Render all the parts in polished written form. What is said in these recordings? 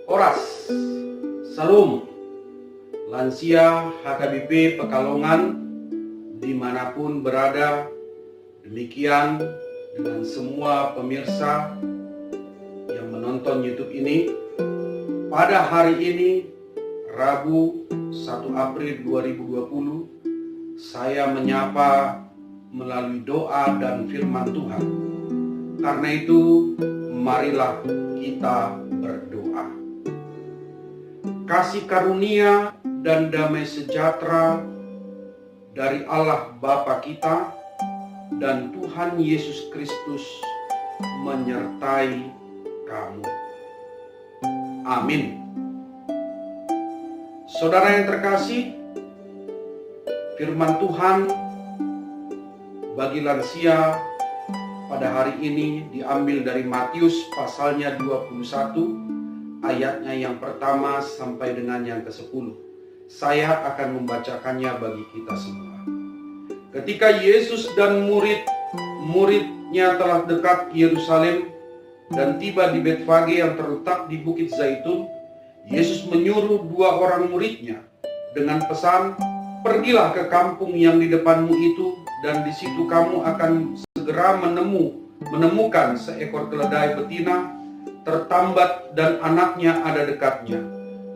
Horas, Salam, lansia HKBP Pekalongan dimanapun berada, demikian dengan semua pemirsa yang menonton YouTube ini. Pada hari ini, Rabu 1 April 2020, saya menyapa melalui doa dan firman Tuhan. Karena itu, marilah kita berdoa. Kasih karunia dan damai sejahtera dari Allah Bapa kita dan Tuhan Yesus Kristus menyertai kamu. Amin. Saudara yang terkasih, firman Tuhan bagi lansia pada hari ini diambil dari Matius pasalnya 21, ayatnya yang pertama sampai dengan yang ke-10. Saya akan membacakannya bagi kita semua. Ketika Yesus dan murid-muridnya telah dekat Yerusalem dan tiba di Betfage yang terletak di Bukit Zaitun, Yesus menyuruh 2 orang muridnya dengan pesan, "Pergilah ke kampung yang di depanmu itu, dan di situ kamu akan segera menemukan seekor keledai betina tertambat dan anaknya ada dekatnya.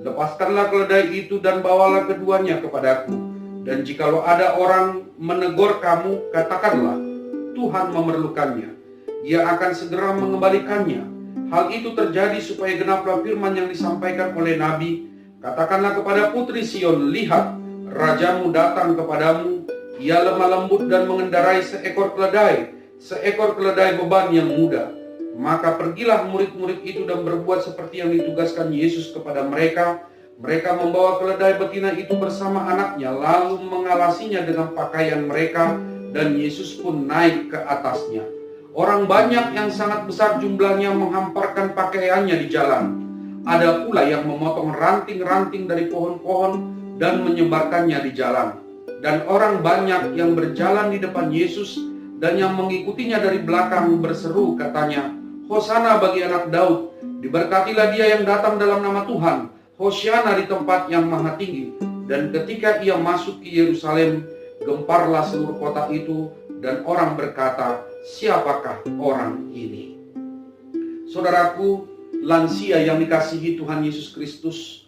Lepaskanlah keledai itu dan bawalah keduanya kepadaku. Dan jikalau ada orang menegur kamu, katakanlah, Tuhan memerlukannya. Ia akan segera mengembalikannya. Hal itu terjadi supaya genaplah firman yang disampaikan oleh Nabi. Katakanlah kepada putri Sion, lihat, rajamu datang kepadamu. Ia lemah lembut dan mengendarai seekor keledai beban yang muda." Maka pergilah murid-murid itu dan berbuat seperti yang ditugaskan Yesus kepada mereka. Mereka membawa keledai betina itu bersama anaknya, lalu mengalasinya dengan pakaian mereka, dan Yesus pun naik ke atasnya. Orang banyak yang sangat besar jumlahnya menghamparkan pakaiannya di jalan. Ada pula yang memotong ranting-ranting dari pohon-pohon dan menyebarkannya di jalan. Dan orang banyak yang berjalan di depan Yesus dan yang mengikutinya dari belakang berseru, katanya, "Hosana bagi anak Daud, diberkatilah dia yang datang dalam nama Tuhan, Hosiana di tempat yang maha tinggi." Dan ketika ia masuk ke Yerusalem, gemparlah seluruh kota itu, dan orang berkata, "Siapakah orang ini?" Saudaraku, lansia yang dikasihi Tuhan Yesus Kristus,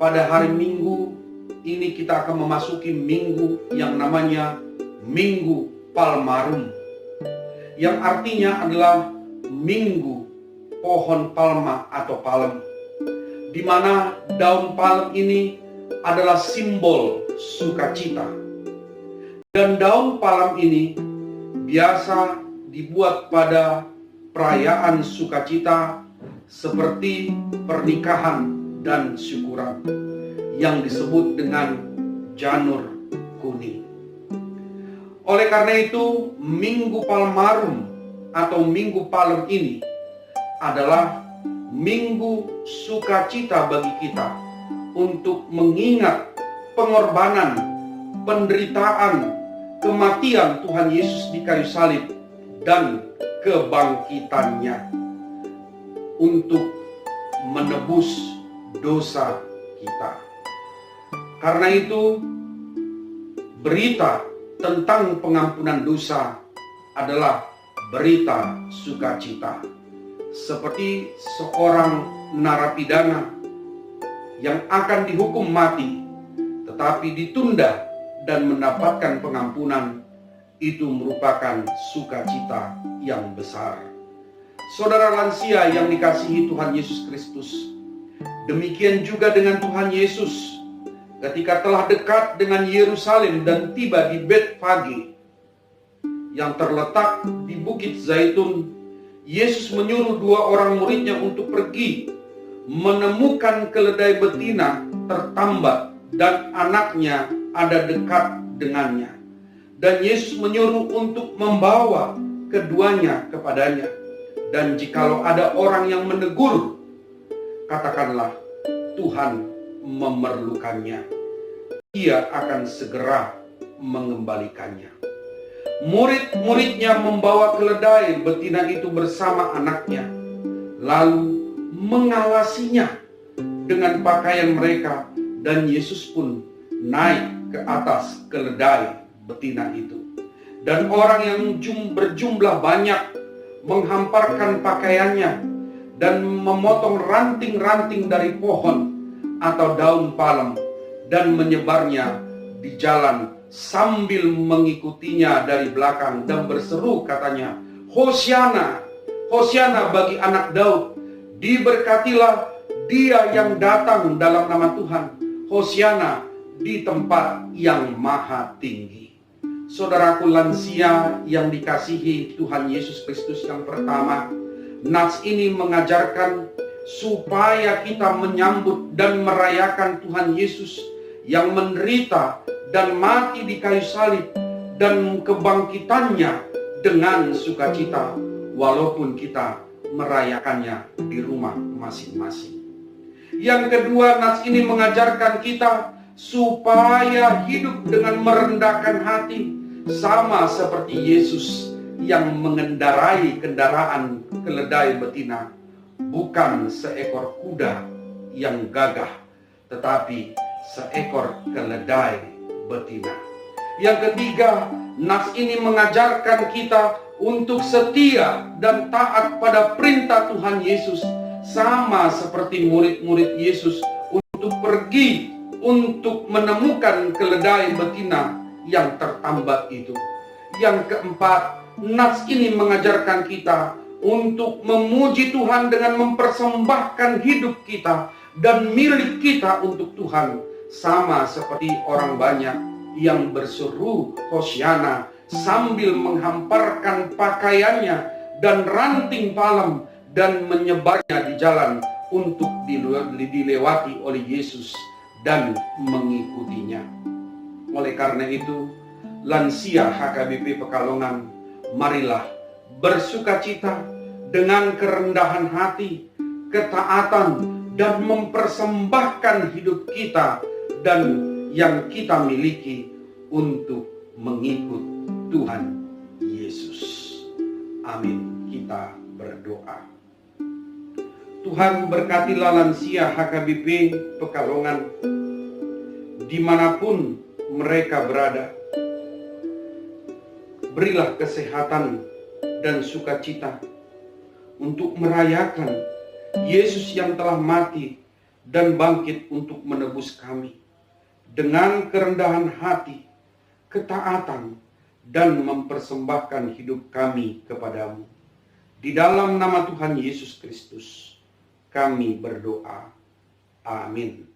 pada hari Minggu ini kita akan memasuki minggu yang namanya Minggu Palmarum, yang artinya adalah Minggu pohon palma atau palem, di mana daun palem ini adalah simbol sukacita. Dan daun palem ini biasa dibuat pada perayaan sukacita seperti pernikahan dan syukuran yang disebut dengan janur kuning. Oleh karena itu, Minggu Palmarum atau Minggu Palem ini adalah minggu sukacita bagi kita untuk mengingat pengorbanan, penderitaan, kematian Tuhan Yesus di kayu salib dan kebangkitannya untuk menebus dosa kita. Karena itu, berita tentang pengampunan dosa adalah berita sukacita. Seperti seorang narapidana yang akan dihukum mati tetapi ditunda dan mendapatkan pengampunan, itu merupakan sukacita yang besar. Saudara lansia yang dikasihi Tuhan Yesus Kristus, demikian juga dengan Tuhan Yesus ketika telah dekat dengan Yerusalem dan tiba di Betfage yang terletak di Bukit Zaitun. Yesus menyuruh 2 orang muridnya untuk pergi menemukan keledai betina tertambat dan anaknya ada dekat dengannya. Dan Yesus menyuruh untuk membawa keduanya kepadanya. Dan jikalau ada orang yang menegur, katakanlah, Tuhan memerlukannya. Ia akan segera mengembalikannya. Murid-muridnya membawa keledai betina itu bersama anaknya, lalu mengalasinya dengan pakaian mereka, dan Yesus pun naik ke atas keledai betina itu. Dan orang yang berjumlah banyak menghamparkan pakaiannya dan memotong ranting-ranting dari pohon atau daun palem dan menyebarnya di jalan sambil mengikutinya dari belakang dan berseru katanya, Hosiana, Hosiana bagi anak Daud, diberkatilah dia yang datang dalam nama Tuhan, Hosiana di tempat yang maha tinggi. Saudaraku lansia yang dikasihi Tuhan Yesus Kristus yang pertama, nats ini mengajarkan supaya kita menyambut dan merayakan Tuhan Yesus yang menderita dan mati di kayu salib dan kebangkitannya dengan sukacita, walaupun kita merayakannya di rumah masing-masing. Yang kedua, nats ini mengajarkan kita supaya hidup dengan merendahkan hati, sama seperti Yesus yang mengendarai kendaraan keledai betina, bukan seekor kuda yang gagah, tetapi seekor keledai betina. Yang ketiga, nats ini mengajarkan kita untuk setia dan taat pada perintah Tuhan Yesus, sama seperti murid-murid Yesus untuk pergi untuk menemukan keledai betina yang tertambat itu. Yang keempat, nats ini mengajarkan kita untuk memuji Tuhan dengan mempersembahkan hidup kita dan milik kita untuk Tuhan, sama seperti orang banyak yang berseru Hosiana sambil menghamparkan pakaiannya dan ranting palem dan menyebarnya di jalan untuk dilewati oleh Yesus dan mengikutinya. Oleh karena itu, lansia HKBP Pekalongan, marilah bersukacita dengan kerendahan hati, ketaatan, dan mempersembahkan hidup kita dan yang kita miliki untuk mengikut Tuhan Yesus. Amin. Kita berdoa. Tuhan, berkatilah lansia HKBP Pekalongan dimanapun mereka berada. Berilah kesehatan dan sukacita untuk merayakan Yesus yang telah mati dan bangkit untuk menebus kami, dengan kerendahan hati, ketaatan, dan mempersembahkan hidup kami kepadamu. Di dalam nama Tuhan Yesus Kristus kami berdoa. Amin.